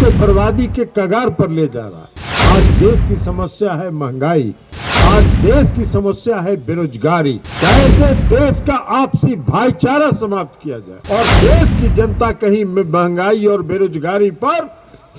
को बर्बादी के कगार पर ले जा रहा है। आज देश की समस्या है महंगाई, आज देश की समस्या है बेरोजगारी। कैसे देश का आपसी भाईचारा समाप्त किया जाए और देश की जनता कहीं महंगाई और बेरोजगारी पर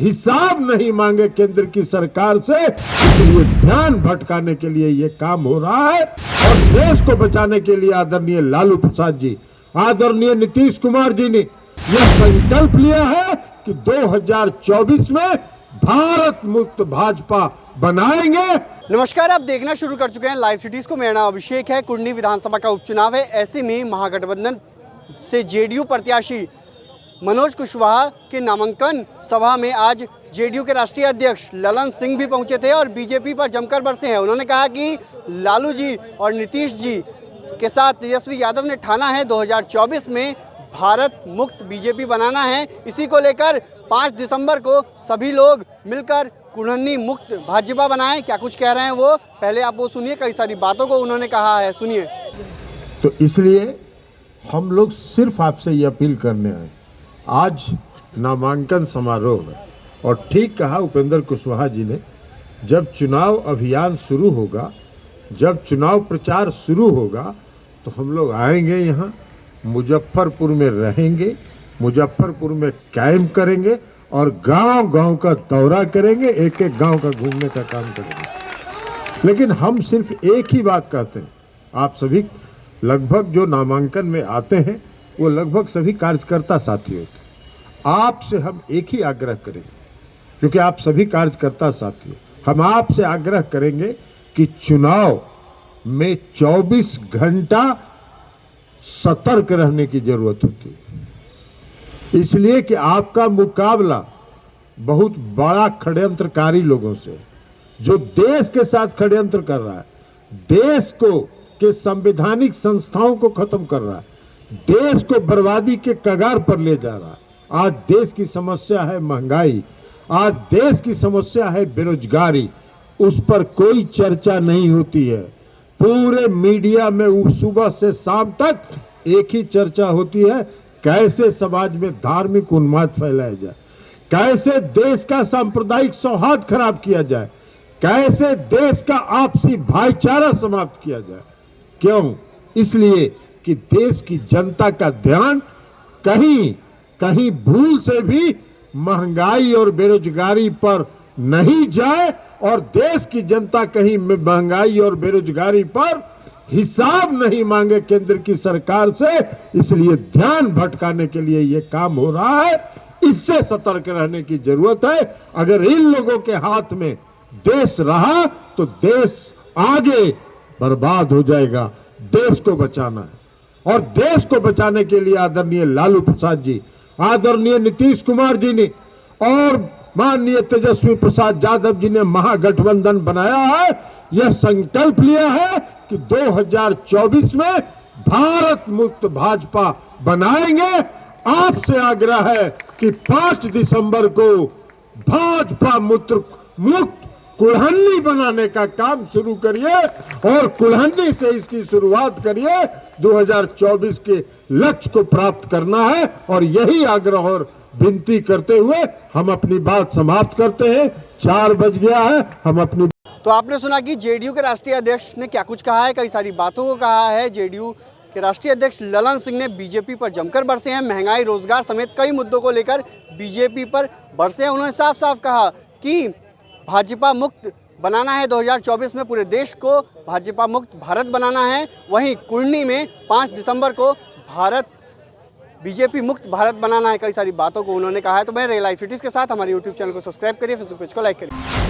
हिसाब नहीं मांगे केंद्र की सरकार से, इसलिए ध्यान भटकाने के लिए ये काम हो रहा है। और देश को बचाने के लिए आदरणीय लालू प्रसाद जी, आदरणीय नीतीश कुमार जी ने यह संकल्प लिया है कि 2024 में भारत मुक्त भाजपा बनाएंगे। नमस्कार, आप देखना शुरू कर चुके हैं लाइव सिटीज को। मेरा नाम अभिषेक है। कुंडली विधानसभा का उपचुनाव है। ऐसे में महागठबंधन से जेडीयू प्रत्याशी मनोज कुशवाहा के नामांकन सभा में आज जेडीयू के राष्ट्रीय अध्यक्ष ललन सिंह भी पहुंचे थे और बीजेपी पर जमकर बरसे हैं। उन्होंने कहा कि लालू जी और नीतीश जी के साथ तेजस्वी यादव ने ठाना है 2024 में भारत मुक्त बीजेपी बनाना है। इसी को लेकर 5 दिसंबर को सभी लोग मिलकर कुल्हनी मुक्त भाजपा बनाएं। क्या कुछ कह रहे हैं वो, पहले आप वो सुनिए। कई सारी बातों को उन्होंने कहा है, सुनिए। तो इसलिए हम लोग सिर्फ आपसे ये अपील करने आए। आज नामांकन समारोह है और ठीक कहा उपेंद्र कुशवाहा जी ने, जब चुनाव अभियान शुरू होगा, जब चुनाव प्रचार शुरू होगा तो हम लोग आएंगे यहाँ, मुजफ्फरपुर में रहेंगे, मुजफ्फरपुर में कैंप करेंगे और गांव-गांव का दौरा करेंगे, एक एक गांव का घूमने का काम करेंगे। लेकिन हम सिर्फ एक ही बात कहते हैं, आप सभी लगभग जो नामांकन में आते हैं वो लगभग सभी कार्यकर्ता साथी होते हैं। आपसे हम एक ही आग्रह करेंगे, क्योंकि आप सभी कार्यकर्ता साथी हो, हम आपसे आग्रह करेंगे कि चुनाव में 24 घंटा सतर्क रहने की जरूरत होती है। इसलिए कि आपका मुकाबला बहुत बड़ा षड्यंत्रकारी लोगों से, जो देश के साथ षड्यंत्र कर रहा है, देश को के संवैधानिक संस्थाओं को खत्म कर रहा है, देश को बर्बादी के कगार पर ले जा रहा है। आज देश की समस्या है महंगाई, आज देश की समस्या है बेरोजगारी, उस पर कोई चर्चा नहीं होती है। पूरे मीडिया में सुबह से शाम तक एक ही चर्चा होती है, कैसे समाज में धार्मिक उन्माद फैलाया जाए, कैसे देश का सांप्रदायिक सौहार्द खराब किया जाए, कैसे देश का आपसी भाईचारा समाप्त किया जाए। क्यों? इसलिए कि देश की जनता का ध्यान कहीं कहीं भूल से भी महंगाई और बेरोजगारी पर नहीं जाए और देश की जनता कहीं महंगाई और बेरोजगारी पर हिसाब नहीं मांगे केंद्र की सरकार से, इसलिए ध्यान भटकाने के लिए ये काम हो रहा है। इससे सतर्क रहने की जरूरत है। अगर इन लोगों के हाथ में देश रहा तो देश आगे बर्बाद हो जाएगा। देश को बचाना है और देश को बचाने के लिए आदरणीय लालू प्रसाद जी, आदरणीय नीतीश कुमार जी ने और माननीय तेजस्वी प्रसाद यादव जी ने महागठबंधन बनाया है। यह संकल्प लिया है कि 2024 में भारत मुक्त भाजपा बनाएंगे। आपसे आग्रह है कि 5 दिसंबर को भाजपा मुक्त कुल्हनी बनाने का काम शुरू करिए और कुल्हनी से इसकी शुरुआत करिए। 2024 के लक्ष्य को प्राप्त करना है और यही आग्रह और विनती करते हुए हम अपनी बात समाप्त करते हैं। 4 बज गया है, हम अपनी। तो आपने सुना कि जेडीयू के राष्ट्रीय अध्यक्ष ने क्या कुछ कहा है, कई सारी बातों को कहा है। जेडीयू के राष्ट्रीय अध्यक्ष ललन सिंह ने बीजेपी पर जमकर बरसे हैं। महंगाई, रोजगार समेत कई मुद्दों को लेकर बीजेपी पर बरसे हैं। उन्होंने साफ साफ कहा कि भाजपा मुक्त बनाना है 2024 में, पूरे देश को भाजपा मुक्त भारत बनाना है। वहीं कुल्हनी में 5 दिसंबर को बीजेपी मुक्त भारत बनाना है। कई सारी बातों को उन्होंने कहा है। तो मैं लाइव सिटीज के साथ हमारे यूट्यूब चैनल को सब्सक्राइब करिए, फेसबुक पेज को लाइक करिए।